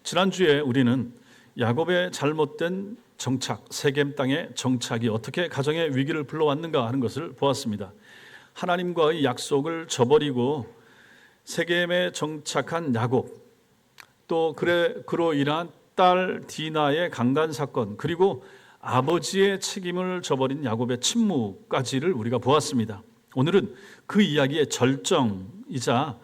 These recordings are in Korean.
지난주에 우리는 야곱의 잘못된 정착, 세겜 땅의 정착이 어떻게 가정의 위기를 불러왔는가 하는 것을 보았습니다. 하나님과의 약속을 저버리고 세겜에 정착한 야곱, 또 그로 인한 딸 디나의 강간 사건, 그리고 아버지의 책임을 저버린 야곱의 침묵까지를 우리가 보았습니다. 오늘은 그 이야기의 절정이자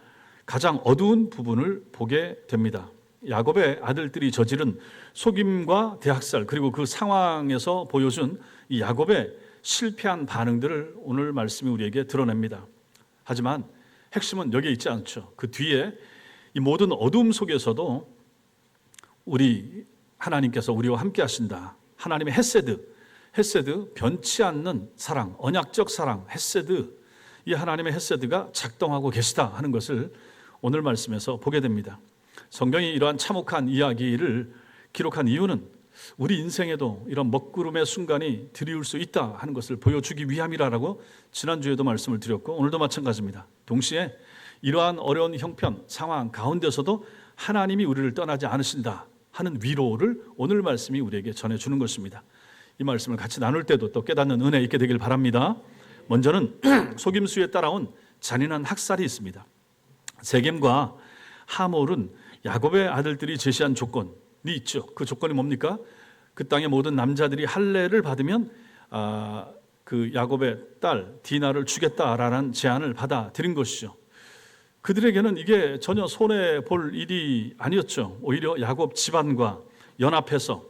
가장 어두운 부분을 보게 됩니다. 야곱의 아들들이 저지른 속임과 대학살, 그리고 그 상황에서 보여준 이 야곱의 실패한 반응들을 오늘 말씀이 우리에게 드러냅니다. 하지만 핵심은 여기에 있지 않죠. 그 뒤에 이 모든 어두움 속에서도 우리 하나님께서 우리와 함께 하신다. 하나님의 헤세드, 변치 않는 사랑, 언약적 사랑, 헤세드, 이 하나님의 헤세드가 작동하고 계시다 하는 것을 오늘 말씀에서 보게 됩니다. 성경이 이러한 참혹한 이야기를 기록한 이유는 우리 인생에도 이런 먹구름의 순간이 드리울 수 있다 하는 것을 보여주기 위함이라고 지난주에도 말씀을 드렸고 오늘도 마찬가지입니다. 동시에 이러한 어려운 형편, 상황 가운데서도 하나님이 우리를 떠나지 않으신다 하는 위로를 오늘 말씀이 우리에게 전해주는 것입니다. 이 말씀을 같이 나눌 때도 또 깨닫는 은혜 있게 되길 바랍니다. 먼저는 속임수에 따라온 잔인한 학살이 있습니다. 세겜과 하몰은 야곱의 아들들이 제시한 조건이 있죠. 그 조건이 뭡니까? 그 땅의 모든 남자들이 할례를 받으면 그 야곱의 딸 디나를 주겠다라는 제안을 받아들인 것이죠. 그들에게는 이게 전혀 손해 볼 일이 아니었죠. 오히려 야곱 집안과 연합해서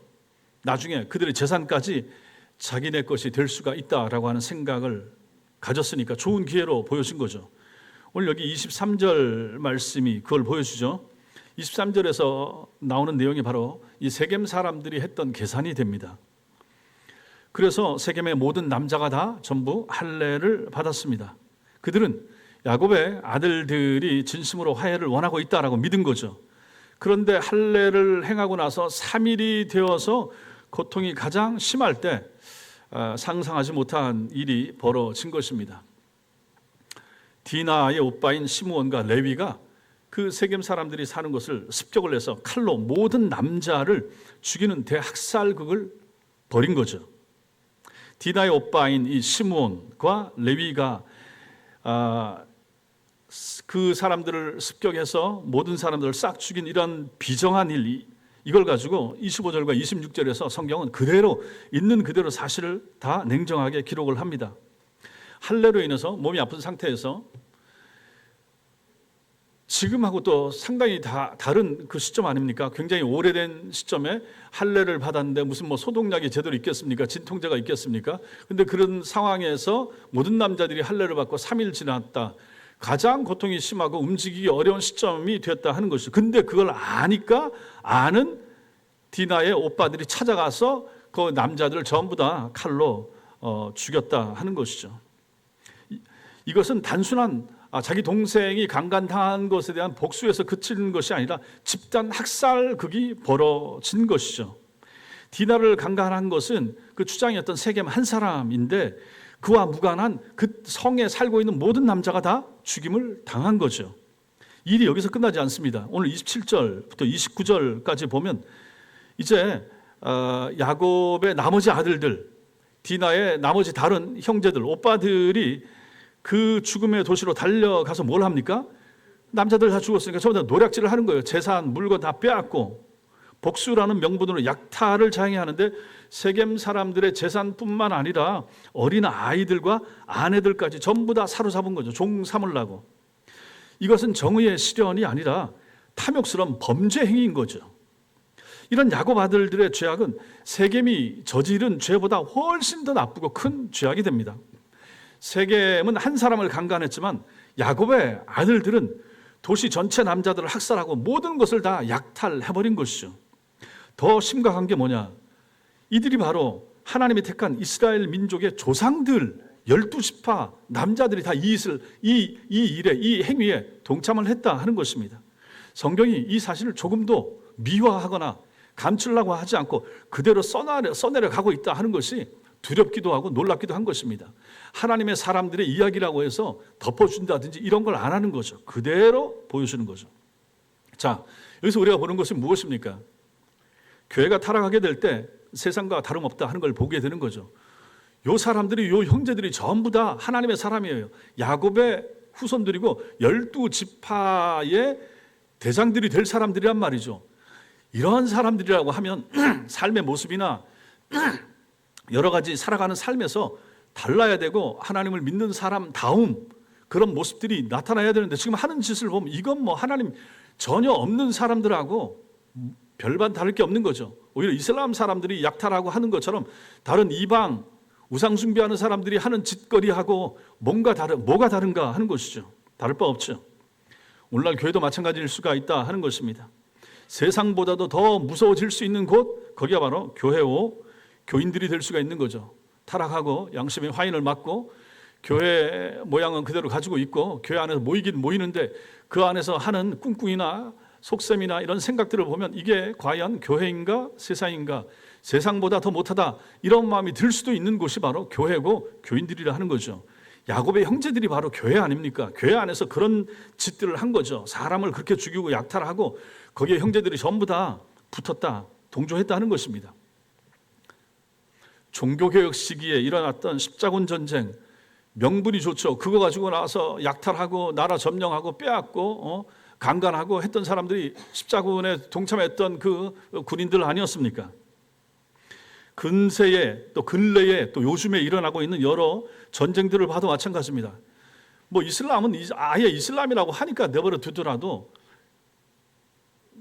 나중에 그들의 재산까지 자기네 것이 될 수가 있다라고 하는 생각을 가졌으니까 좋은 기회로 보여준 거죠. 오늘 여기 23절 말씀이 그걸 보여주죠. 23절에서 나오는 내용이 바로 이 세겜 사람들이 했던 계산이 됩니다. 그래서 세겜의 모든 남자가 다 전부 할례를 받았습니다. 그들은 야곱의 아들들이 진심으로 화해를 원하고 있다라고 믿은 거죠. 그런데 할례를 행하고 나서 3일이 되어서 고통이 가장 심할 때 상상하지 못한 일이 벌어진 것입니다. 디나의 오빠인 시므온과 레위가 그 세겜 사람들이 사는 것을 습격을 해서 칼로 모든 남자를 죽이는 대학살극을 벌인 거죠. 디나의 오빠인 이 시므온과 레위가 그 사람들을 습격해서 모든 사람들을 싹 죽인 이런 비정한 일, 이걸 가지고 25절과 26절에서 성경은 그대로 있는 그대로 사실을 다 냉정하게 기록을 합니다. 할례로 인해서 몸이 아픈 상태에서 지금하고 또 상당히 다른 그 시점 아닙니까? 굉장히 오래된 시점에 할례를 받았는데 무슨 소독약이 제대로 있겠습니까? 진통제가 있겠습니까? 근데 그런 상황에서 모든 남자들이 할례를 받고 3일 지났다. 가장 고통이 심하고 움직이기 어려운 시점이 됐다 하는 것이죠. 근데 그걸 아니까 아는 디나의 오빠들이 찾아가서 그 남자들을 전부 다 칼로 죽였다 하는 것이죠. 이것은 단순한 자기 동생이 강간당한 것에 대한 복수에서 그치는 것이 아니라 집단 학살극이 벌어진 것이죠. 디나를 강간한 것은 그 추장이었던 세겜 한 사람인데 그와 무관한 그 성에 살고 있는 모든 남자가 다 죽임을 당한 거죠. 일이 여기서 끝나지 않습니다. 오늘 27절부터 29절까지 보면 이제 야곱의 나머지 아들들, 디나의 나머지 다른 형제들, 오빠들이 그 죽음의 도시로 달려가서 뭘 합니까? 남자들 다 죽었으니까 전부 다 노략질을 하는 거예요. 재산, 물건 다 빼앗고 복수라는 명분으로 약탈을 자행하는데 세겜 사람들의 재산뿐만 아니라 어린 아이들과 아내들까지 전부 다 사로잡은 거죠. 종 삼으려고. 이것은 정의의 실현이 아니라 탐욕스러운 범죄 행위인 거죠. 이런 야곱 아들들의 죄악은 세겜이 저지른 죄보다 훨씬 더 나쁘고 큰 죄악이 됩니다. 세겜은 한 사람을 강간했지만 야곱의 아들들은 도시 전체 남자들을 학살하고 모든 것을 다 약탈해버린 것이죠. 더 심각한 게 뭐냐? 이들이 바로 하나님이 택한 이스라엘 민족의 조상들 12지파 남자들이 다 이 일에, 이 행위에 동참을 했다 하는 것입니다. 성경이 이 사실을 조금도 미화하거나 감추려고 하지 않고 그대로 써내려 가고 있다 하는 것이 두렵기도 하고 놀랍기도 한 것입니다. 하나님의 사람들의 이야기라고 해서 덮어준다든지 이런 걸 안 하는 거죠. 그대로 보여주는 거죠. 자, 여기서 우리가 보는 것은 무엇입니까? 교회가 타락하게 될 때 세상과 다름없다 하는 걸 보게 되는 거죠. 요 사람들이, 요 형제들이 전부 다 하나님의 사람이에요. 야곱의 후손들이고 12지파의 대장들이 될 사람들이란 말이죠. 이러한 사람들이라고 하면 삶의 모습이나 여러 가지 살아가는 삶에서 달라야 되고 하나님을 믿는 사람다움 그런 모습들이 나타나야 되는데 지금 하는 짓을 보면 이건 뭐 하나님 전혀 없는 사람들하고 별반 다를 게 없는 거죠. 오히려 이슬람 사람들이 약탈하고 하는 것처럼 다른 이방 우상 숭배하는 사람들이 하는 짓거리하고 뭐가 다른가 하는 것이죠. 다를 바 없죠. 오늘날 교회도 마찬가지일 수가 있다 하는 것입니다. 세상보다도 더 무서워질 수 있는 곳, 거기가 바로 교회고 교인들이 될 수가 있는 거죠. 타락하고 양심의 화인을 맞고 교회 모양은 그대로 가지고 있고 교회 안에서 모이긴 모이는데 그 안에서 하는 꿍꿍이나 속셈이나 이런 생각들을 보면 이게 과연 교회인가 세상인가, 세상보다 더 못하다 이런 마음이 들 수도 있는 곳이 바로 교회고 교인들이라 하는 거죠. 야곱의 형제들이 바로 교회 아닙니까? 교회 안에서 그런 짓들을 한 거죠. 사람을 그렇게 죽이고 약탈하고 거기에 형제들이 전부 다 붙었다, 동조했다 하는 것입니다. 종교개혁 시기에 일어났던 십자군 전쟁, 명분이 좋죠. 그거 가지고 나서 약탈하고 나라 점령하고 빼앗고 강간하고 했던 사람들이 십자군에 동참했던 그 군인들 아니었습니까? 근세에 또 근래에 또 요즘에 일어나고 있는 여러 전쟁들을 봐도 마찬가지입니다. 뭐 이슬람은 아예 이슬람이라고 하니까 내버려 두더라도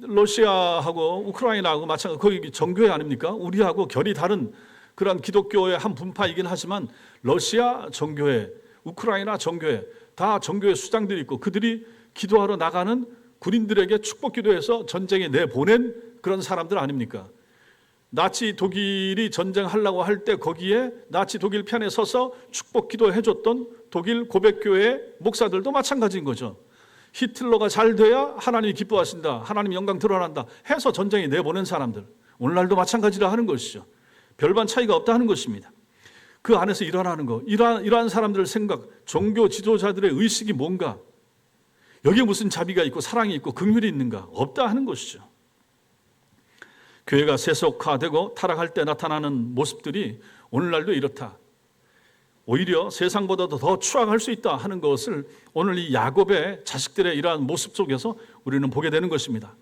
러시아하고 우크라이나하고 마찬가지, 거기 정교회 아닙니까? 우리하고 결이 다른 그런 기독교의 한 분파이긴 하지만 러시아 정교회, 우크라이나 정교회 다 정교회 수장들이 있고 그들이 기도하러 나가는 군인들에게 축복 기도해서 전쟁에 내보낸 그런 사람들 아닙니까? 나치 독일이 전쟁하려고 할 때 거기에 나치 독일 편에 서서 축복 기도해줬던 독일 고백교회 목사들도 마찬가지인 거죠. 히틀러가 잘 돼야 하나님이 기뻐하신다, 하나님 영광 드러난다 해서 전쟁에 내보낸 사람들, 오늘날도 마찬가지라 하는 것이죠. 별반 차이가 없다 하는 것입니다. 그 안에서 일어나는 거, 이러한 사람들의 생각, 종교 지도자들의 의식이 뭔가, 여기에 무슨 자비가 있고 사랑이 있고 긍휼이 있는가? 없다 하는 것이죠. 교회가 세속화되고 타락할 때 나타나는 모습들이 오늘날도 이렇다. 오히려 세상보다도 더 추악할 수 있다 하는 것을 오늘 이 야곱의 자식들의 이러한 모습 속에서 우리는 보게 되는 것입니다.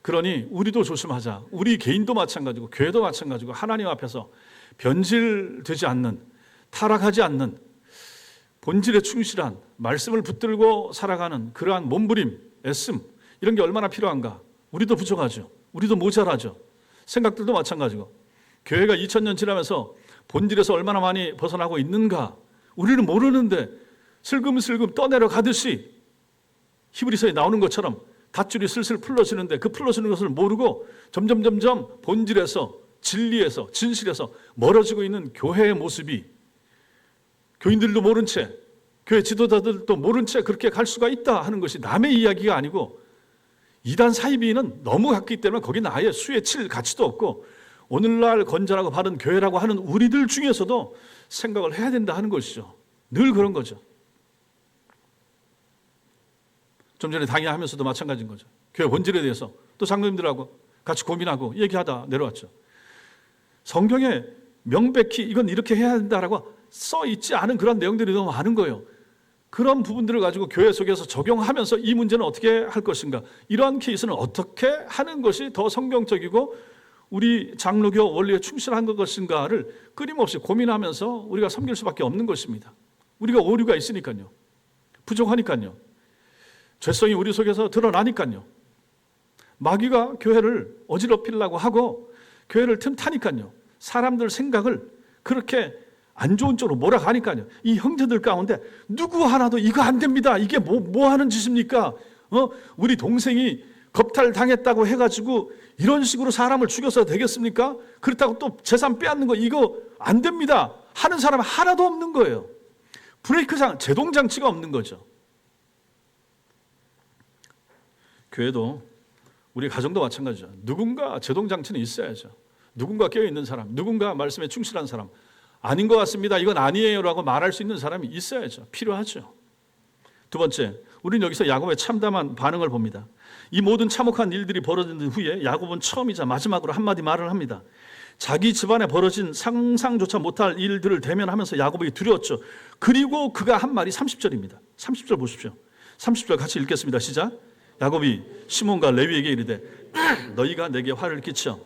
그러니 우리도 조심하자. 우리 개인도 마찬가지고 교회도 마찬가지고 하나님 앞에서 변질되지 않는, 타락하지 않는 본질에 충실한 말씀을 붙들고 살아가는 그러한 몸부림, 애씀 이런 게 얼마나 필요한가. 우리도 부족하죠. 우리도 모자라죠. 생각들도 마찬가지고 교회가 2000년 지나면서 본질에서 얼마나 많이 벗어나고 있는가 우리는 모르는데 슬금슬금 떠내려 가듯이 히브리서에 나오는 것처럼 닷줄이 슬슬 풀러지는데 그 풀러지는 것을 모르고 점점 본질에서 진리에서 진실에서 멀어지고 있는 교회의 모습이 교인들도 모른 채 교회 지도자들도 모른 채 그렇게 갈 수가 있다 하는 것이 남의 이야기가 아니고 이단 사이비는 너무 같기 때문에 거기는 아예 수에 칠 가치도 없고 오늘날 건전하고 바른 교회라고 하는 우리들 중에서도 생각을 해야 된다 하는 것이죠. 늘 그런 거죠. 좀 전에 강의하면서도 마찬가지인 거죠. 교회 본질에 대해서 또 장로님들하고 같이 고민하고 얘기하다 내려왔죠. 성경에 명백히 이건 이렇게 해야 된다라고 써 있지 않은 그런 내용들이 너무 많은 거예요. 그런 부분들을 가지고 교회 속에서 적용하면서 이 문제는 어떻게 할 것인가, 이러한 케이스는 어떻게 하는 것이 더 성경적이고 우리 장로교 원리에 충실한 것인가를 끊임없이 고민하면서 우리가 섬길 수밖에 없는 것입니다. 우리가 오류가 있으니까요. 부족하니까요. 죄성이 우리 속에서 드러나니까요. 마귀가 교회를 어지럽히려고 하고 교회를 틈타니까요. 사람들 생각을 그렇게 안 좋은 쪽으로 몰아가니까요. 이 형제들 가운데 누구 하나도 이거 안 됩니다. 이게 뭐 하는 짓입니까? 우리 동생이 겁탈 당했다고 해가지고 이런 식으로 사람을 죽여서 되겠습니까? 그렇다고 또 재산 빼앗는 거 이거 안 됩니다 하는 사람 하나도 없는 거예요. 브레이크장, 제동장치가 없는 거죠. 교회도 우리 가정도 마찬가지죠. 누군가 제동장치는 있어야죠. 누군가 깨어있는 사람, 누군가 말씀에 충실한 사람, 아닌 것 같습니다, 이건 아니에요라고 말할 수 있는 사람이 있어야죠. 필요하죠. 두 번째, 우리는 여기서 야곱의 참담한 반응을 봅니다. 이 모든 참혹한 일들이 벌어진 후에 야곱은 처음이자 마지막으로 한마디 말을 합니다. 자기 집안에 벌어진 상상조차 못할 일들을 대면하면서 야곱이 두려웠죠. 그리고 그가 한 말이 30절입니다. 30절 보십시오. 30절 같이 읽겠습니다. 시작. 야곱이 시몬과 레위에게 이르되 너희가 내게 화를 끼쳐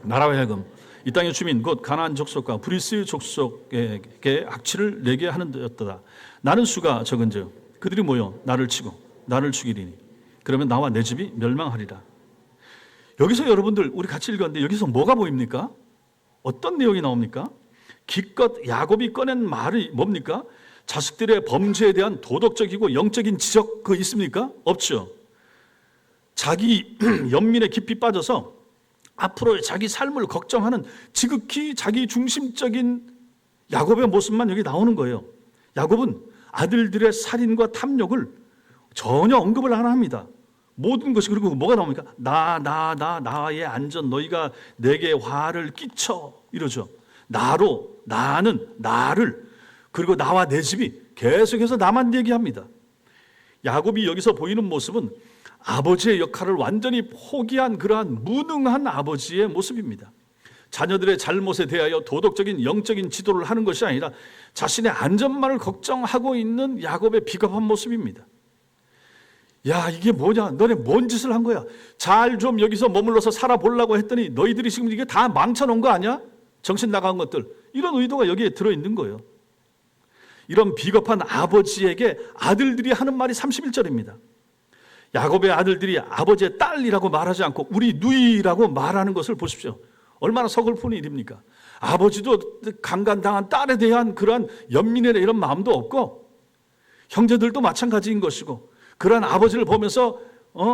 나라 하여금 이 땅의 주민 곧 가나안 족속과 브리스 족속에게 악취를 내게 하는도다. 나는 수가 적은즉 그들이 모여 나를 치고 나를 죽이리니 그러면 나와 내 집이 멸망하리라. 여기서 여러분들 우리 같이 읽었는데 여기서 뭐가 보입니까? 어떤 내용이 나옵니까? 기껏 야곱이 꺼낸 말이 뭡니까? 자식들의 범죄에 대한 도덕적이고 영적인 지적 그 있습니까? 없죠. 자기 연민에 깊이 빠져서 앞으로의 자기 삶을 걱정하는 지극히 자기 중심적인 야곱의 모습만 여기 나오는 거예요. 야곱은 아들들의 살인과 탐욕을 전혀 언급을 안 합니다. 모든 것이. 그리고 뭐가 나옵니까? 나의 안전 너희가 내게 화를 끼쳐 이러죠. 나는 나를 그리고 나와 내 집이 계속해서 나만 얘기합니다. 야곱이 여기서 보이는 모습은 아버지의 역할을 완전히 포기한 그러한 무능한 아버지의 모습입니다. 자녀들의 잘못에 대하여 도덕적인 영적인 지도를 하는 것이 아니라 자신의 안전만을 걱정하고 있는 야곱의 비겁한 모습입니다. 야, 이게 뭐냐? 너네 뭔 짓을 한 거야? 잘 좀 여기서 머물러서 살아보려고 했더니 너희들이 지금 이게 다 망쳐놓은 거 아니야? 정신 나간 것들. 이런 의도가 여기에 들어있는 거예요. 이런 비겁한 아버지에게 아들들이 하는 말이 31절입니다. 야곱의 아들들이 아버지의 딸이라고 말하지 않고 우리 누이라고 말하는 것을 보십시오. 얼마나 서글픈 일입니까? 아버지도 강간당한 딸에 대한 그러한 연민이나 이런 마음도 없고 형제들도 마찬가지인 것이고 그러한 아버지를 보면서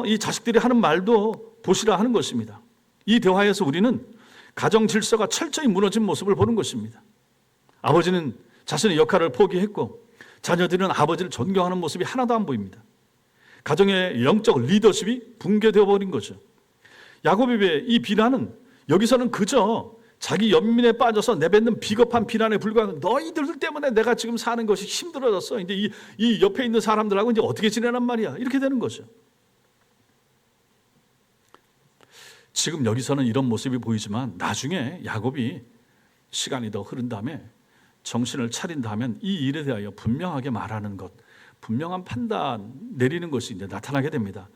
이 자식들이 하는 말도 보시라 하는 것입니다. 이 대화에서 우리는 가정 질서가 철저히 무너진 모습을 보는 것입니다. 아버지는 자신의 역할을 포기했고 자녀들은 아버지를 존경하는 모습이 하나도 안 보입니다. 가정의 영적 리더십이 붕괴되어 버린 거죠. 야곱의 이 비난은 여기서는 그저 자기 연민에 빠져서 내뱉는 비겁한 비난에 불과한 너희들 때문에 내가 지금 사는 것이 힘들어졌어. 이제 이 옆에 있는 사람들하고 이제 어떻게 지내란 말이야. 이렇게 되는 거죠. 지금 여기서는 이런 모습이 보이지만 나중에 야곱이 시간이 더 흐른 다음에 정신을 차린 다음에 이 일에 대하여 분명하게 말하는 것, 분명한 판단 내리는 것이 이제 나타나게 됩니다.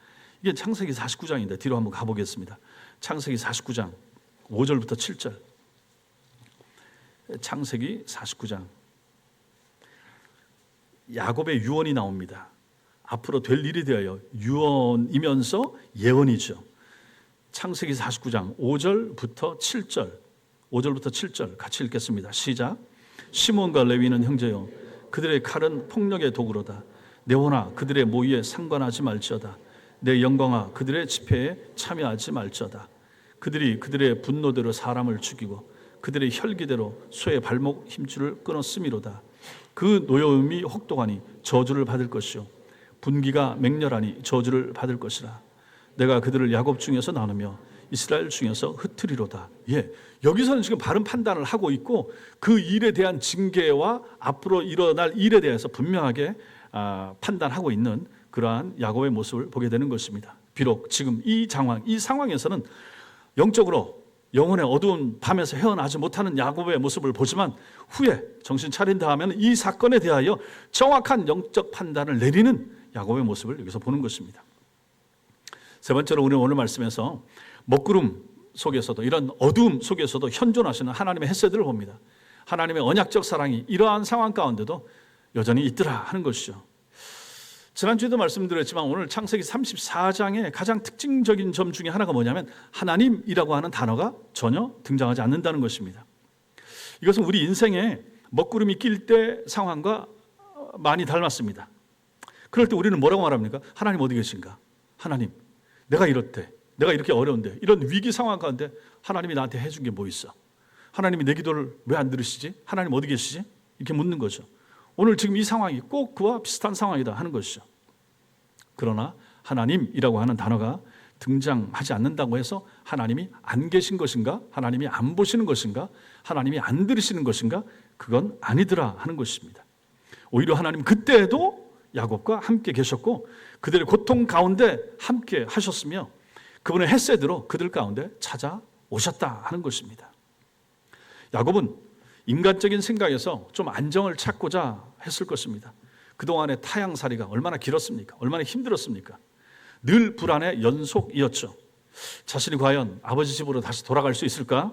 이게 창세기 49장인데 뒤로 한번 가보겠습니다. 창세기 49장 5절부터 7절. 창세기 49장. 야곱의 유언이 나옵니다. 앞으로 될 일에 대하여 유언이면서 예언이죠. 창세기 49장 5절부터 7절. 5절부터 7절 같이 읽겠습니다. 시작. 시몬과 레위는 형제여 그들의 칼은 폭력의 도구로다. 내 혼아 그들의 모의에 상관하지 말지어다. 내 영광아 그들의 집회에 참여하지 말지어다. 그들이 그들의 분노대로 사람을 죽이고 그들의 혈기대로 소의 발목 힘줄을 끊었음이로다. 그 노여움이 혹독하니 저주를 받을 것이요 분기가 맹렬하니 저주를 받을 것이라. 내가 그들을 야곱 중에서 나누며 이스라엘 중에서 흩으리로다. 예, 여기서는 지금 바른 판단을 하고 있고 그 일에 대한 징계와 앞으로 일어날 일에 대해서 분명하게 판단하고 있는 그러한 야곱의 모습을 보게 되는 것입니다. 비록 지금 이 상황에서는 영적으로 영혼의 어두운 밤에서 헤어나지 못하는 야곱의 모습을 보지만 후에 정신 차린 다음에는 이 사건에 대하여 정확한 영적 판단을 내리는 야곱의 모습을 여기서 보는 것입니다. 세 번째로 우리는 오늘 말씀에서 먹구름 속에서도 이런 어두움 속에서도 현존하시는 하나님의 헤세드를 봅니다. 하나님의 언약적 사랑이 이러한 상황 가운데도 여전히 있더라 하는 것이죠. 지난주에도 말씀드렸지만 오늘 창세기 34장의 가장 특징적인 점 중에 하나가 뭐냐면 하나님이라고 하는 단어가 전혀 등장하지 않는다는 것입니다. 이것은 우리 인생에 먹구름이 낄 때 상황과 많이 닮았습니다. 그럴 때 우리는 뭐라고 말합니까? 하나님 어디 계신가? 하나님, 내가 이럴 때, 내가 이렇게 어려운데 이런 위기 상황 가운데 하나님이 나한테 해준 게 뭐 있어? 하나님이 내 기도를 왜 안 들으시지? 하나님 어디 계시지? 이렇게 묻는 거죠. 오늘 지금 이 상황이 꼭 그와 비슷한 상황이다 하는 것이죠. 그러나 하나님이라고 하는 단어가 등장하지 않는다고 해서 하나님이 안 계신 것인가? 하나님이 안 보시는 것인가? 하나님이 안 들으시는 것인가? 그건 아니더라 하는 것입니다. 오히려 하나님 그때에도 야곱과 함께 계셨고 그들의 고통 가운데 함께 하셨으며 그분의 헤세드로 그들 가운데 찾아오셨다 하는 것입니다. 야곱은 인간적인 생각에서 좀 안정을 찾고자 했을 것입니다. 그동안의 타향살이가 얼마나 길었습니까? 얼마나 힘들었습니까? 늘 불안의 연속이었죠. 자신이 과연 아버지 집으로 다시 돌아갈 수 있을까?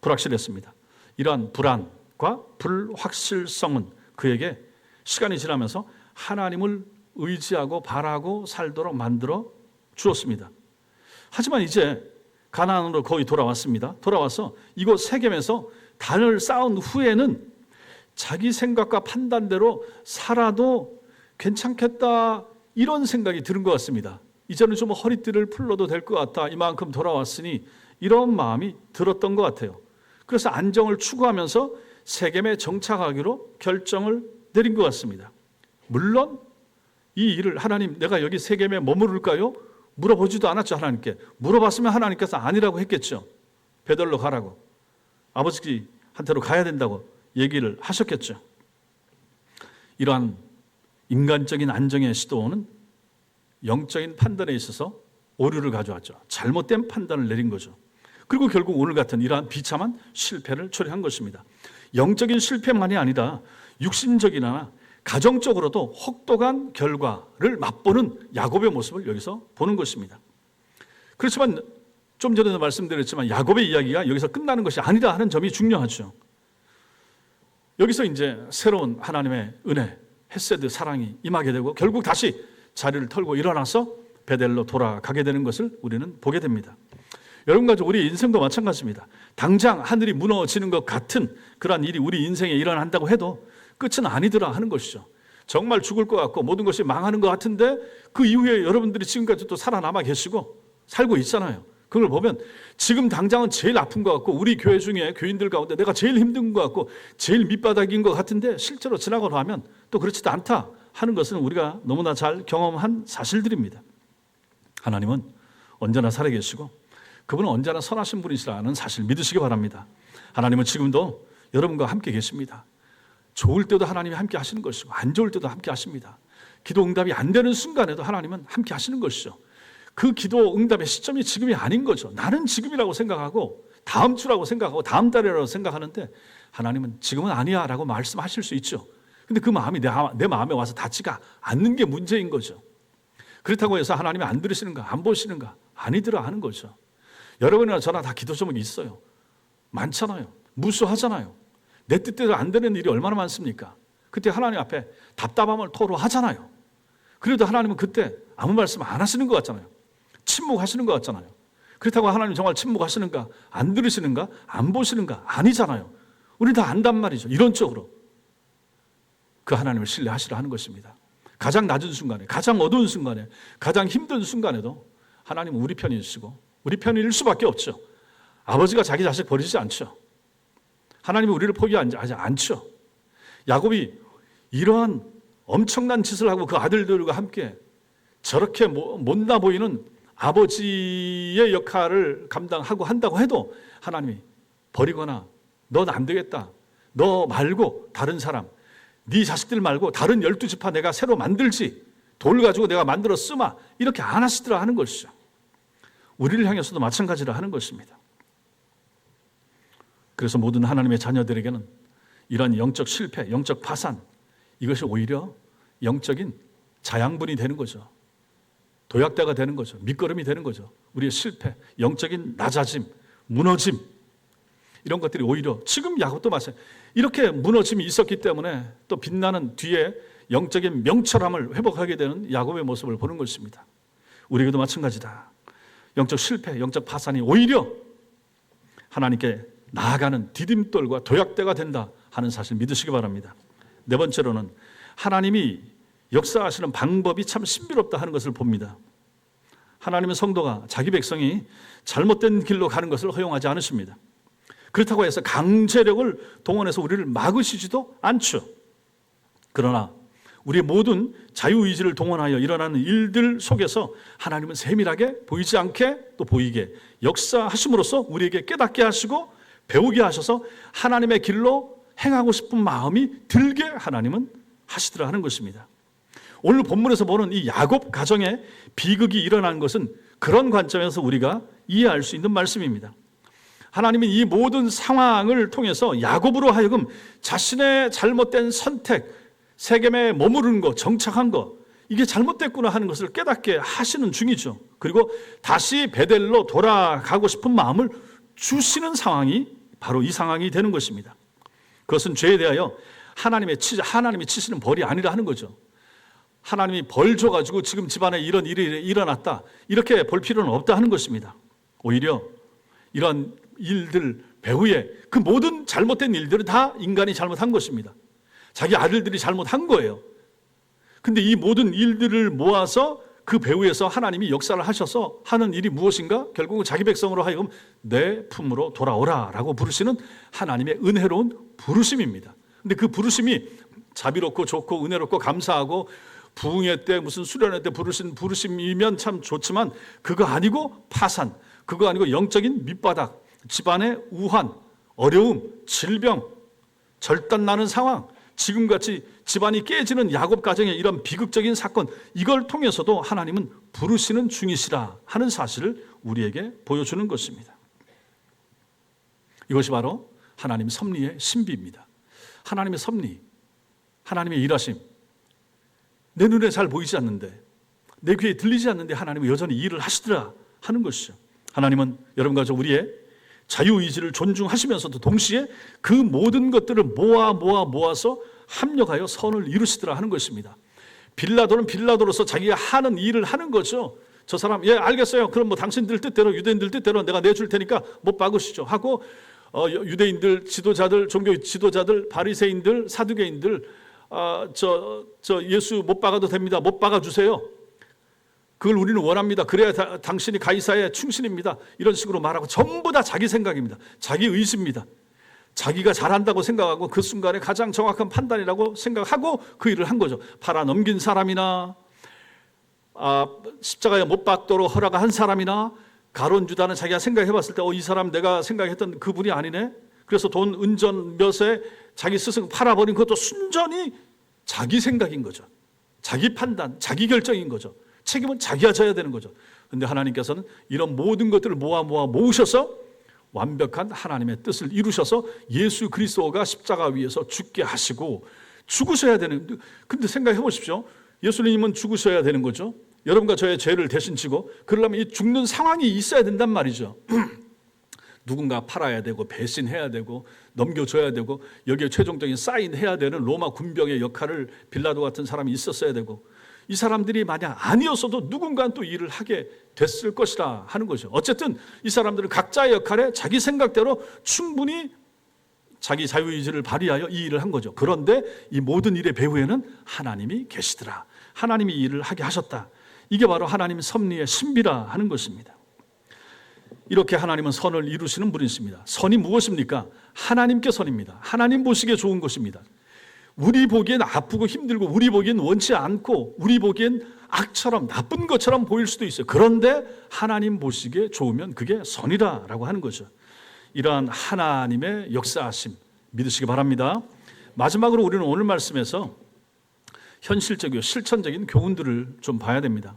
불확실했습니다. 이러한 불안과 불확실성은 그에게 시간이 지나면서 하나님을 의지하고 바라고 살도록 만들어 주었습니다. 하지만 이제 가나안으로 거의 돌아왔습니다. 돌아와서 이곳 세겜에서 단을 쌓은 후에는 자기 생각과 판단대로 살아도 괜찮겠다 이런 생각이 드는 것 같습니다. 이제는 좀 허리띠를 풀러도 될 것 같다. 이만큼 돌아왔으니 이런 마음이 들었던 것 같아요. 그래서 안정을 추구하면서 세겜에 정착하기로 결정을 내린 것 같습니다. 물론 이 일을 하나님 내가 여기 세겜에 머무를까요? 물어보지도 않았죠. 하나님께. 물어봤으면 하나님께서 아니라고 했겠죠. 베들로 가라고. 아버지한테로 가야 된다고 얘기를 하셨겠죠. 이러한 인간적인 안정의 시도는 영적인 판단에 있어서 오류를 가져왔죠. 잘못된 판단을 내린 거죠. 그리고 결국 오늘 같은 이러한 비참한 실패를 초래한 것입니다. 영적인 실패만이 아니라 육신적이나 가정적으로도 혹독한 결과를 맛보는 야곱의 모습을 여기서 보는 것입니다. 그렇지만 좀 전에도 말씀드렸지만 야곱의 이야기가 여기서 끝나는 것이 아니다 하는 점이 중요하죠. 여기서 이제 새로운 하나님의 은혜, 헤세드 사랑이 임하게 되고 결국 다시 자리를 털고 일어나서 베델로 돌아가게 되는 것을 우리는 보게 됩니다. 여러분과 우리 인생도 마찬가지입니다. 당장 하늘이 무너지는 것 같은 그러한 일이 우리 인생에 일어난다고 해도 끝은 아니더라 하는 것이죠. 정말 죽을 것 같고 모든 것이 망하는 것 같은데 그 이후에 여러분들이 지금까지 또 살아남아 계시고 살고 있잖아요. 그걸 보면 지금 당장은 제일 아픈 것 같고 우리 교회 중에 교인들 가운데 내가 제일 힘든 것 같고 제일 밑바닥인 것 같은데 실제로 지나고 나면 또 그렇지도 않다 하는 것은 우리가 너무나 잘 경험한 사실들입니다. 하나님은 언제나 살아계시고 그분은 언제나 선하신 분이시라는 사실 믿으시기 바랍니다. 하나님은 지금도 여러분과 함께 계십니다. 좋을 때도 하나님이 함께 하시는 것이고 안 좋을 때도 함께 하십니다. 기도 응답이 안 되는 순간에도 하나님은 함께 하시는 것이죠. 그 기도 응답의 시점이 지금이 아닌 거죠. 나는 지금이라고 생각하고 다음 주라고 생각하고 다음 달이라고 생각하는데 하나님은 지금은 아니야 라고 말씀하실 수 있죠. 근데 그 마음이 내 마음에 와서 닿지가 않는 게 문제인 거죠. 그렇다고 해서 하나님이 안 들으시는가 안 보시는가 아니더라 하는 거죠. 여러분이나 저나 다 기도 제목이 있어요. 많잖아요. 무수하잖아요. 내 뜻대로 안 되는 일이 얼마나 많습니까? 그때 하나님 앞에 답답함을 토로하잖아요. 그래도 하나님은 그때 아무 말씀 안 하시는 것 같잖아요. 침묵하시는 것 같잖아요. 그렇다고 하나님 정말 침묵하시는가? 안 들으시는가? 안 보시는가? 아니잖아요. 우리 다 안단 말이죠. 이론적으로. 그 하나님을 신뢰하시라 하는 것입니다. 가장 낮은 순간에, 가장 어두운 순간에, 가장 힘든 순간에도 하나님은 우리 편이시고 우리 편일 수밖에 없죠. 아버지가 자기 자식 버리지 않죠. 하나님이 우리를 포기하지 않죠. 야곱이 이러한 엄청난 짓을 하고 그 아들들과 함께 저렇게 못나 보이는 아버지의 역할을 감당하고 한다고 해도 하나님이 버리거나 넌 안 되겠다. 너 말고 다른 사람, 네 자식들 말고 다른 12지파 내가 새로 만들지. 돌 가지고 내가 만들어 쓰마. 이렇게 안 하시더라 하는 것이죠. 우리를 향해서도 마찬가지라 하는 것입니다. 그래서 모든 하나님의 자녀들에게는 이런 영적 실패, 영적 파산 이것이 오히려 영적인 자양분이 되는 거죠. 도약대가 되는 거죠. 밑거름이 되는 거죠. 우리의 실패, 영적인 낮아짐, 무너짐 이런 것들이 오히려 지금 야곱도 마찬가지예요. 이렇게 무너짐이 있었기 때문에 또 빛나는 뒤에 영적인 명철함을 회복하게 되는 야곱의 모습을 보는 것입니다. 우리에게도 마찬가지다. 영적 실패, 영적 파산이 오히려 하나님께 나아가는 디딤돌과 도약대가 된다 하는 사실 믿으시기 바랍니다. 네 번째로는 하나님이 역사하시는 방법이 참 신비롭다 하는 것을 봅니다. 하나님은 성도가 자기 백성이 잘못된 길로 가는 것을 허용하지 않으십니다. 그렇다고 해서 강제력을 동원해서 우리를 막으시지도 않죠. 그러나 우리의 모든 자유의지를 동원하여 일어나는 일들 속에서 하나님은 세밀하게 보이지 않게 또 보이게 역사하심으로써 우리에게 깨닫게 하시고 배우게 하셔서 하나님의 길로 행하고 싶은 마음이 들게 하나님은 하시더라 하는 것입니다. 오늘 본문에서 보는 이 야곱 가정에 비극이 일어난 것은 그런 관점에서 우리가 이해할 수 있는 말씀입니다. 하나님은 이 모든 상황을 통해서 야곱으로 하여금 자신의 잘못된 선택, 세겜에 머무르는 것, 정착한 것, 이게 잘못됐구나 하는 것을 깨닫게 하시는 중이죠. 그리고 다시 베델로 돌아가고 싶은 마음을 주시는 상황이 바로 이 상황이 되는 것입니다. 그것은 죄에 대하여 하나님이 치시는 벌이 아니라 하는 거죠. 하나님이 벌 줘가지고 지금 집안에 이런 일이 일어났다, 이렇게 볼 필요는 없다 하는 것입니다. 오히려 이런 일들 배후에 그 모든 잘못된 일들은 다 인간이 잘못한 것입니다. 자기 아들들이 잘못한 거예요. 근데 이 모든 일들을 모아서 그 배후에서 하나님이 역사를 하셔서 하는 일이 무엇인가? 결국은 자기 백성으로 하여금 내 품으로 돌아오라 라고 부르시는 하나님의 은혜로운 부르심입니다. 근데 그 부르심이 자비롭고 좋고 은혜롭고 감사하고 부흥회 때 무슨 수련회 때 부르신 부르심이면 참 좋지만 그거 아니고 파산, 그거 아니고 영적인 밑바닥, 집안의 우환, 어려움, 질병, 절단나는 상황, 지금같이 집안이 깨지는 야곱 가정의 이런 비극적인 사건, 이걸 통해서도 하나님은 부르시는 중이시라 하는 사실을 우리에게 보여주는 것입니다. 이것이 바로 하나님의 섭리의 신비입니다. 하나님의 섭리, 하나님의 일하심, 내 눈에 잘 보이지 않는데, 내 귀에 들리지 않는데 하나님은 여전히 일을 하시더라 하는 것이죠. 하나님은 여러분과 저 우리의 자유의지를 존중하시면서도 동시에 그 모든 것들을 모아서 합력하여 선을 이루시더라 하는 것입니다. 빌라도는 빌라도로서 자기가 하는 일을 하는 거죠. 저 사람, 예, 알겠어요. 그럼 뭐 당신들 뜻대로, 유대인들 뜻대로 내가 내줄 테니까 못 박으시죠 하고, 유대인들, 지도자들, 종교 지도자들, 바리새인들, 사두개인들, 예수 못 박아도 됩니다. 못 박아주세요. 그걸 우리는 원합니다. 그래야 당신이 가이사의 충신입니다. 이런 식으로 말하고 전부 다 자기 생각입니다. 자기 의지입니다. 자기가 잘한다고 생각하고 그 순간에 가장 정확한 판단이라고 생각하고 그 일을 한 거죠. 팔아 넘긴 사람이나 십자가에 못 박도록 허락한 사람이나 가론유다는 자기가 생각해봤을 때 이 사람 내가 생각했던 그분이 아니네. 그래서 돈 은전 몇에 자기 스승 팔아버린 것도 순전히 자기 생각인 거죠. 자기 판단, 자기 결정인 거죠. 책임은 자기가 져야 되는 거죠. 그런데 하나님께서는 이런 모든 것들을 모으셔서 완벽한 하나님의 뜻을 이루셔서 예수 그리스도가 십자가 위에서 죽게 하시고 죽으셔야 되는, 근데 생각해 보십시오. 예수님은 죽으셔야 되는 거죠. 여러분과 저의 죄를 대신 지고 그러려면 이 죽는 상황이 있어야 된단 말이죠. 누군가 팔아야 되고 배신해야 되고 넘겨줘야 되고 여기에 최종적인 사인해야 되는 로마 군병의 역할을 빌라도 같은 사람이 있었어야 되고, 이 사람들이 만약 아니었어도 누군가는 또 일을 하게 됐을 것이라 하는 거죠. 어쨌든 이 사람들은 각자의 역할에 자기 생각대로 충분히 자기 자유의지를 발휘하여 이 일을 한 거죠. 그런데 이 모든 일의 배후에는 하나님이 계시더라. 하나님이 이 일을 하게 하셨다. 이게 바로 하나님의 섭리의 신비라 하는 것입니다. 이렇게 하나님은 선을 이루시는 분이십니다. 선이 무엇입니까? 하나님께 선입니다. 하나님 보시기에 좋은 것입니다. 우리 보기엔 아프고 힘들고 우리 보기엔 원치 않고 우리 보기엔 악처럼 나쁜 것처럼 보일 수도 있어요. 그런데 하나님 보시기에 좋으면 그게 선이라고 하는 거죠. 이러한 하나님의 역사하심 믿으시기 바랍니다. 마지막으로 우리는 오늘 말씀에서 현실적이고 실천적인 교훈들을 좀 봐야 됩니다.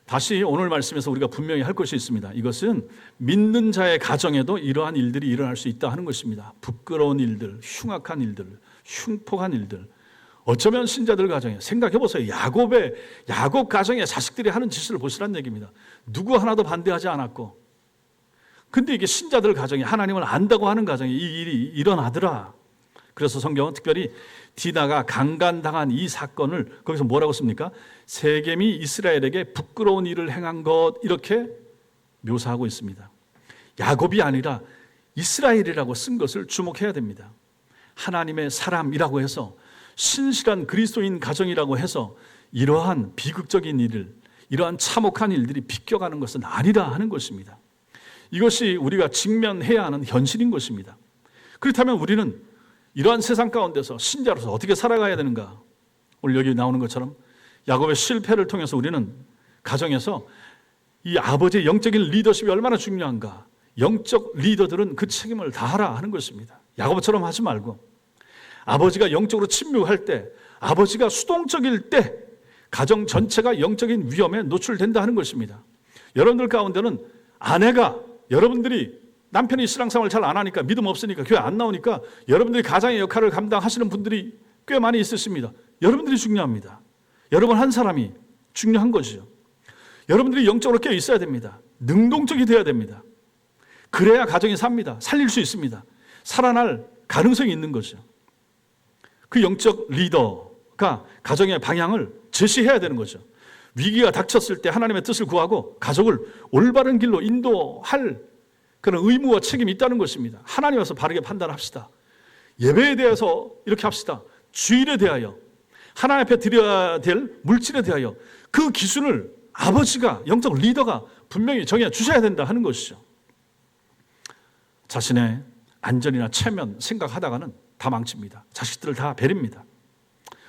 다시 오늘 말씀에서 우리가 분명히 할 것이 있습니다. 이것은 믿는 자의 가정에도 이러한 일들이 일어날 수 있다 하는 것입니다. 부끄러운 일들, 흉악한 일들, 흉폭한 일들, 어쩌면 신자들 가정에, 생각해 보세요. 야곱 가정의 자식들이 하는 짓을 보시란 얘기입니다. 누구 하나도 반대하지 않았고, 근데 이게 신자들 가정에, 하나님을 안다고 하는 가정에 이 일이 일어나더라. 그래서 성경은 특별히 디나가 강간당한 이 사건을 거기서 뭐라고 씁니까? 세겜이 이스라엘에게 부끄러운 일을 행한 것, 이렇게 묘사하고 있습니다. 야곱이 아니라 이스라엘이라고 쓴 것을 주목해야 됩니다. 하나님의 사람이라고 해서, 신실한 그리스도인 가정이라고 해서 이러한 비극적인 일을, 이러한 참혹한 일들이 비껴가는 것은 아니라 하는 것입니다. 이것이 우리가 직면해야 하는 현실인 것입니다. 그렇다면 우리는 이러한 세상 가운데서 신자로서 어떻게 살아가야 되는가? 오늘 여기 나오는 것처럼 야곱의 실패를 통해서 우리는 가정에서 이 아버지의 영적인 리더십이 얼마나 중요한가? 영적 리더들은 그 책임을 다하라 하는 것입니다. 야곱처럼 하지 말고, 아버지가 영적으로 침묵할 때, 아버지가 수동적일 때 가정 전체가 영적인 위험에 노출된다 하는 것입니다. 여러분들 가운데는 아내가, 여러분들이 남편이 신앙생활을 잘 안 하니까, 믿음 없으니까, 교회 안 나오니까 여러분들이 가장의 역할을 감당하시는 분들이 꽤 많이 있으십니다. 여러분들이 중요합니다. 여러분 한 사람이 중요한 거죠. 여러분들이 영적으로 깨어 있어야 됩니다. 능동적이 되어야 됩니다. 그래야 가정이 삽니다. 살릴 수 있습니다. 살아날 가능성이 있는 거죠. 그 영적 리더가 가정의 방향을 제시해야 되는 거죠. 위기가 닥쳤을 때 하나님의 뜻을 구하고 가족을 올바른 길로 인도할 그런 의무와 책임이 있다는 것입니다. 하나님 와서 바르게 판단합시다. 예배에 대해서 이렇게 합시다. 주일에 대하여, 하나님 앞에 드려야 될 물질에 대하여 그 기준을 아버지가, 영적 리더가 분명히 정해 주셔야 된다 하는 것이죠. 자신의 안전이나 체면 생각하다가는 다 망칩니다. 자식들을 다 베립니다.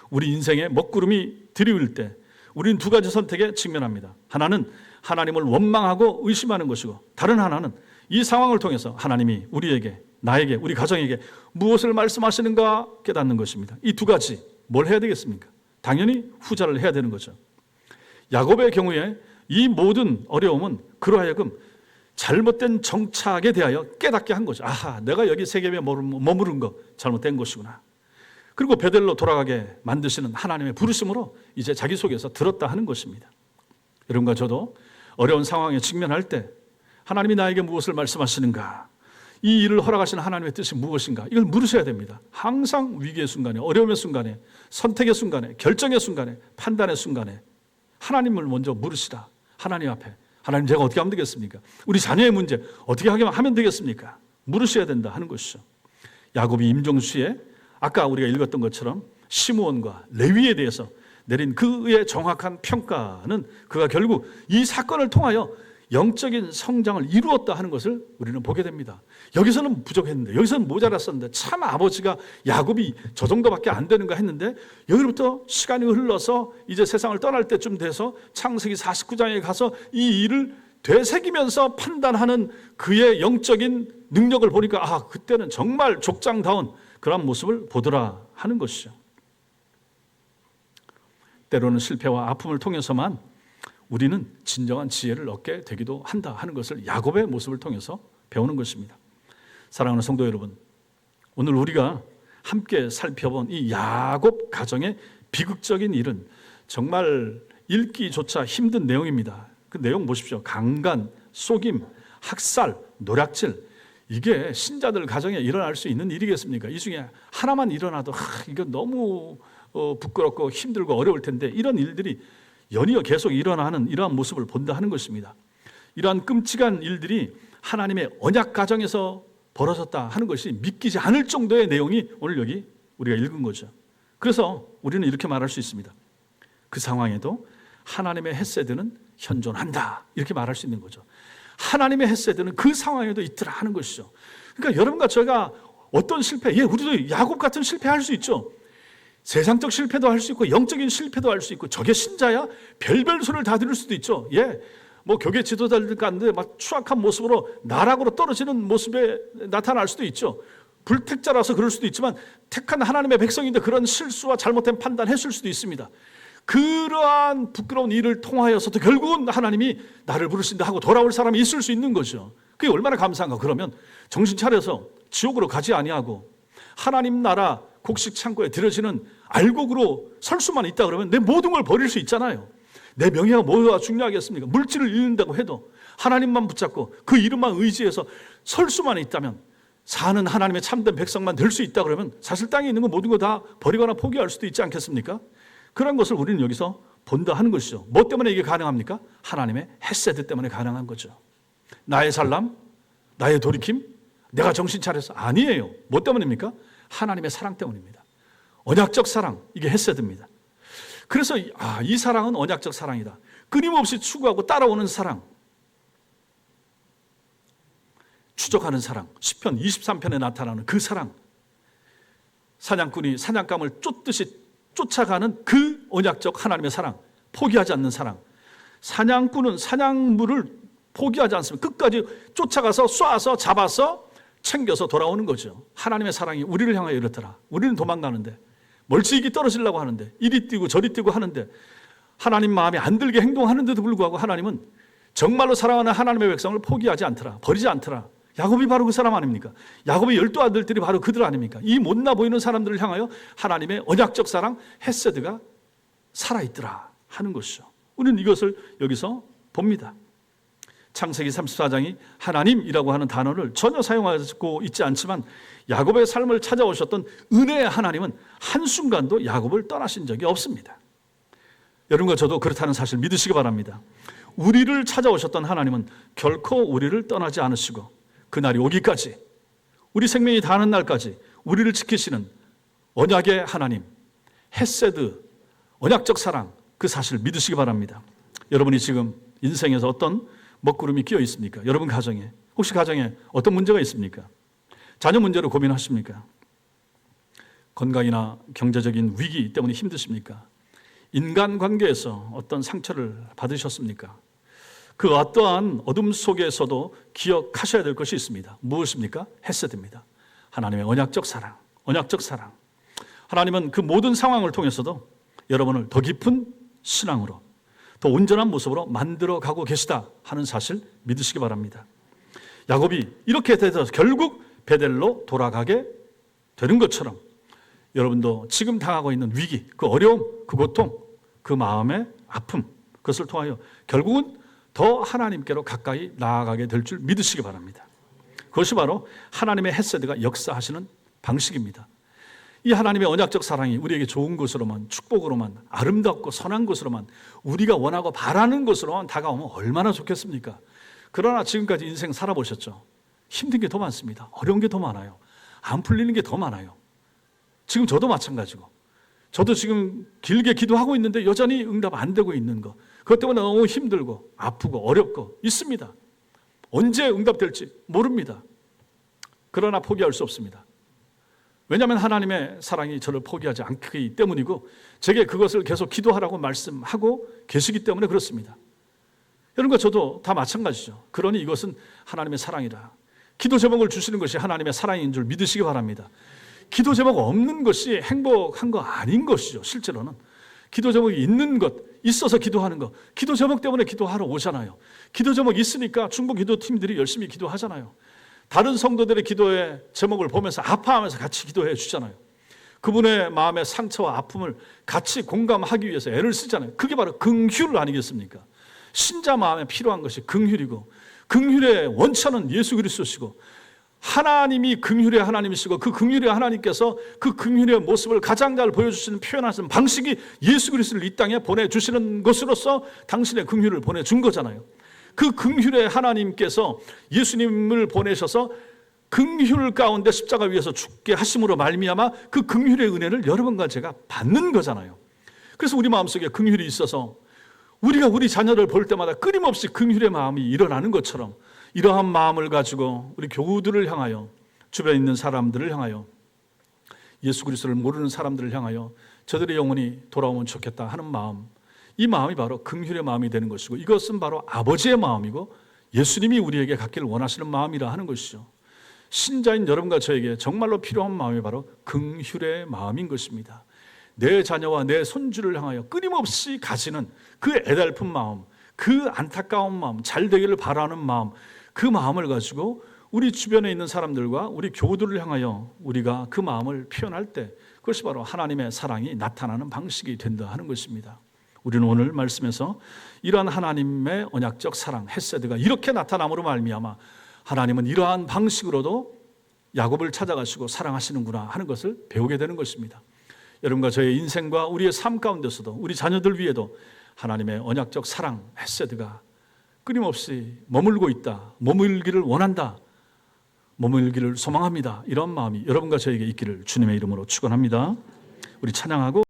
우리 인생의 먹구름이 드리울 때 우리는 두 가지 선택에 직면합니다. 하나는 하나님을 원망하고 의심하는 것이고, 다른 하나는 이 상황을 통해서 하나님이 우리에게, 나에게, 우리 가정에게 무엇을 말씀하시는가 깨닫는 것입니다. 이 두 가지 뭘 해야 되겠습니까? 당연히 후자를 해야 되는 거죠. 야곱의 경우에 이 모든 어려움은 그로 하여금 잘못된 정착에 대하여 깨닫게 한 거죠. 아하, 내가 여기 세겜에 머무른 거 잘못된 것이구나. 그리고 베델로 돌아가게 만드시는 하나님의 부르심으로 이제 자기 속에서 들었다 하는 것입니다. 여러분과 저도 어려운 상황에 직면할 때 하나님이 나에게 무엇을 말씀하시는가, 이 일을 허락하시는 하나님의 뜻이 무엇인가, 이걸 물으셔야 됩니다. 항상 위기의 순간에, 어려움의 순간에, 선택의 순간에, 결정의 순간에, 판단의 순간에 하나님을 먼저 물으시라. 하나님 앞에, 하나님 제가 어떻게 하면 되겠습니까? 우리 자녀의 문제 어떻게 하면 되겠습니까? 물으셔야 된다 하는 것이죠. 야곱이 임종수에 아까 우리가 읽었던 것처럼 시므온과 레위에 대해서 내린 그의 정확한 평가는 그가 결국 이 사건을 통하여 영적인 성장을 이루었다 하는 것을 우리는 보게 됩니다. 여기서는 부족했는데, 여기서는 모자랐었는데, 참 아버지가 야곱이 저 정도밖에 안 되는가 했는데, 여기로부터 시간이 흘러서 이제 세상을 떠날 때쯤 돼서 창세기 49장에 가서 이 일을 되새기면서 판단하는 그의 영적인 능력을 보니까, 아, 그때는 정말 족장다운 그런 모습을 보더라 하는 것이죠. 때로는 실패와 아픔을 통해서만 우리는 진정한 지혜를 얻게 되기도 한다 하는 것을 야곱의 모습을 통해서 배우는 것입니다. 사랑하는 성도 여러분, 오늘 우리가 함께 살펴본 이 야곱 가정의 비극적인 일은 정말 읽기조차 힘든 내용입니다. 그 내용 보십시오. 강간, 속임, 학살, 노략질, 이게 신자들 가정에 일어날 수 있는 일이겠습니까? 이 중에 하나만 일어나도 이거 너무 부끄럽고 힘들고 어려울 텐데, 이런 일들이 연이어 계속 일어나는 이러한 모습을 본다 하는 것입니다. 이러한 끔찍한 일들이 하나님의 언약 가정에서 벌어졌다 하는 것이 믿기지 않을 정도의 내용이 오늘 여기 우리가 읽은 거죠. 그래서 우리는 이렇게 말할 수 있습니다. 그 상황에도 하나님의 헤세드는 현존한다, 이렇게 말할 수 있는 거죠. 하나님의 헤세드는 그 상황에도 있더라 하는 것이죠. 그러니까 여러분과 저희가 어떤 실패, 우리도 야곱 같은 실패할 수 있죠. 세상적 실패도 할 수 있고 영적인 실패도 할 수 있고, 저게 신자야? 별별 소리를 다 들을 수도 있죠. 뭐 교계 지도자들 가운데 막 추악한 모습으로 나락으로 떨어지는 모습에 나타날 수도 있죠. 불택자라서 그럴 수도 있지만 택한 하나님의 백성인데 그런 실수와 잘못된 판단했을 수도 있습니다. 그러한 부끄러운 일을 통하여서도 결국은 하나님이 나를 부르신다 하고 돌아올 사람이 있을 수 있는 거죠. 그게 얼마나 감사한가. 그러면 정신 차려서 지옥으로 가지 아니하고 하나님 나라 곡식 창고에 들여지는 알곡으로 설 수만 있다 그러면 내 모든 걸 버릴 수 있잖아요. 내 명예가 뭐가 중요하겠습니까? 물질을 잃는다고 해도 하나님만 붙잡고 그 이름만 의지해서 설 수만 있다면, 사는 하나님의 참된 백성만 될 수 있다 그러면 사실 땅에 있는 거 모든 거 다 버리거나 포기할 수도 있지 않겠습니까? 그런 것을 우리는 여기서 본다 하는 것이죠. 뭐 때문에 이게 가능합니까? 하나님의 헤세드 때문에 가능한 거죠. 나의 살람, 나의 돌이킴, 내가 정신 차려서 아니에요. 뭐 때문입니까? 하나님의 사랑 때문입니다. 언약적 사랑, 이게 헤세드입니다. 그래서 이 사랑은 언약적 사랑이다. 끊임없이 추구하고 따라오는 사랑, 추적하는 사랑, 시편 23편에 나타나는 그 사랑, 사냥꾼이 사냥감을 쫓듯이 쫓아가는 그 언약적 하나님의 사랑, 포기하지 않는 사랑. 사냥꾼은 사냥물을 포기하지 않습니다. 끝까지 쫓아가서 쏴서 잡아서 챙겨서 돌아오는 거죠. 하나님의 사랑이 우리를 향하여 이렇더라. 우리는 도망가는데, 멀찍이 떨어지려고 하는데, 이리 뛰고 저리 뛰고 하는데 하나님 마음에 안 들게 행동하는데도 불구하고 하나님은 정말로 사랑하는 하나님의 백성을 포기하지 않더라, 버리지 않더라. 야곱이 바로 그 사람 아닙니까? 야곱의 12아들들이 바로 그들 아닙니까? 이 못나 보이는 사람들을 향하여 하나님의 언약적 사랑 헤세드가 살아있더라 하는 것이죠. 우리는 이것을 여기서 봅니다. 창세기 34장이 하나님이라고 하는 단어를 전혀 사용하고 있지 않지만 야곱의 삶을 찾아오셨던 은혜의 하나님은 한순간도 야곱을 떠나신 적이 없습니다. 여러분과 저도 그렇다는 사실 믿으시기 바랍니다. 우리를 찾아오셨던 하나님은 결코 우리를 떠나지 않으시고 그날이 오기까지, 우리 생명이 다하는 날까지 우리를 지키시는 언약의 하나님, 헤세드, 언약적 사랑, 그 사실 믿으시기 바랍니다. 여러분이 지금 인생에서 어떤 먹구름이 끼어 있습니까? 여러분 가정에, 혹시 가정에 어떤 문제가 있습니까? 자녀 문제로 고민하십니까? 건강이나 경제적인 위기 때문에 힘드십니까? 인간관계에서 어떤 상처를 받으셨습니까? 그 어떠한 어둠 속에서도 기억하셔야 될 것이 있습니다. 무엇입니까? 헤세드입니다. 하나님의 언약적 사랑, 언약적 사랑. 하나님은 그 모든 상황을 통해서도 여러분을 더 깊은 신앙으로, 더 온전한 모습으로 만들어 가고 계시다 하는 사실 믿으시기 바랍니다. 야곱이 이렇게 돼서 결국 베델로 돌아가게 되는 것처럼 여러분도 지금 당하고 있는 위기, 그 어려움, 그 고통, 그 마음의 아픔, 그것을 통하여 결국은 더 하나님께로 가까이 나아가게 될 줄 믿으시기 바랍니다. 그것이 바로 하나님의 헤세드가 역사하시는 방식입니다. 이 하나님의 언약적 사랑이 우리에게 좋은 것으로만, 축복으로만, 아름답고 선한 것으로만, 우리가 원하고 바라는 것으로만 다가오면 얼마나 좋겠습니까? 그러나 지금까지 인생 살아보셨죠? 힘든 게 더 많습니다. 어려운 게 더 많아요. 안 풀리는 게 더 많아요. 지금 저도 마찬가지고, 저도 지금 길게 기도하고 있는데 여전히 응답 안 되고 있는 거, 그것 때문에 너무 힘들고 아프고 어렵고 있습니다. 언제 응답될지 모릅니다. 그러나 포기할 수 없습니다. 왜냐하면 하나님의 사랑이 저를 포기하지 않기 때문이고 제게 그것을 계속 기도하라고 말씀하고 계시기 때문에 그렇습니다. 여러분과 저도 다 마찬가지죠. 그러니 이것은 하나님의 사랑이라. 기도 제목을 주시는 것이 하나님의 사랑인 줄 믿으시기 바랍니다. 기도 제목 없는 것이 행복한 거 아닌 것이죠. 실제로는 기도 제목이 있는 것, 있어서 기도하는 것, 기도 제목 때문에 기도하러 오잖아요. 기도 제목 있으니까 중보 기도팀들이 열심히 기도하잖아요. 다른 성도들의 기도의 제목을 보면서 아파하면서 같이 기도해 주잖아요. 그분의 마음의 상처와 아픔을 같이 공감하기 위해서 애를 쓰잖아요. 그게 바로 긍휼 아니겠습니까? 신자 마음에 필요한 것이 긍휼이고, 긍휼의 원천은 예수 그리스도시고, 하나님이 긍휼의 하나님이시고, 그 긍휼의 하나님께서 그 긍휼의 모습을 가장 잘 보여주시는, 표현하시는 방식이 예수 그리스도를 이 땅에 보내주시는 것으로서 당신의 긍휼을 보내준 거잖아요. 그 긍휼의 하나님께서 예수님을 보내셔서 긍휼 가운데 십자가 위에서 죽게 하심으로 말미암아 그 긍휼의 은혜를 여러분과 제가 받는 거잖아요. 그래서 우리 마음속에 긍휼이 있어서 우리가 우리 자녀를 볼 때마다 끊임없이 긍휼의 마음이 일어나는 것처럼, 이러한 마음을 가지고 우리 교우들을 향하여, 주변에 있는 사람들을 향하여, 예수 그리스도를 모르는 사람들을 향하여 저들의 영혼이 돌아오면 좋겠다 하는 마음, 이 마음이 바로 긍휼의 마음이 되는 것이고, 이것은 바로 아버지의 마음이고 예수님이 우리에게 갖기를 원하시는 마음이라 하는 것이죠. 신자인 여러분과 저에게 정말로 필요한 마음이 바로 긍휼의 마음인 것입니다. 내 자녀와 내 손주를 향하여 끊임없이 가지는 그 애달픈 마음, 그 안타까운 마음, 잘 되기를 바라는 마음, 그 마음을 가지고 우리 주변에 있는 사람들과 우리 교우들을 향하여 우리가 그 마음을 표현할 때, 그것이 바로 하나님의 사랑이 나타나는 방식이 된다 하는 것입니다. 우리는 오늘 말씀에서 이러한 하나님의 언약적 사랑, 헤세드가 이렇게 나타남으로 말미암아 하나님은 이러한 방식으로도 야곱을 찾아가시고 사랑하시는구나 하는 것을 배우게 되는 것입니다. 여러분과 저의 인생과 우리의 삶 가운데서도, 우리 자녀들 위에도 하나님의 언약적 사랑, 헤세드가 끊임없이 머물고 있다, 머물기를 원한다, 머물기를 소망합니다, 이런 마음이 여러분과 저에게 있기를 주님의 이름으로 축원합니다. 우리 찬양하고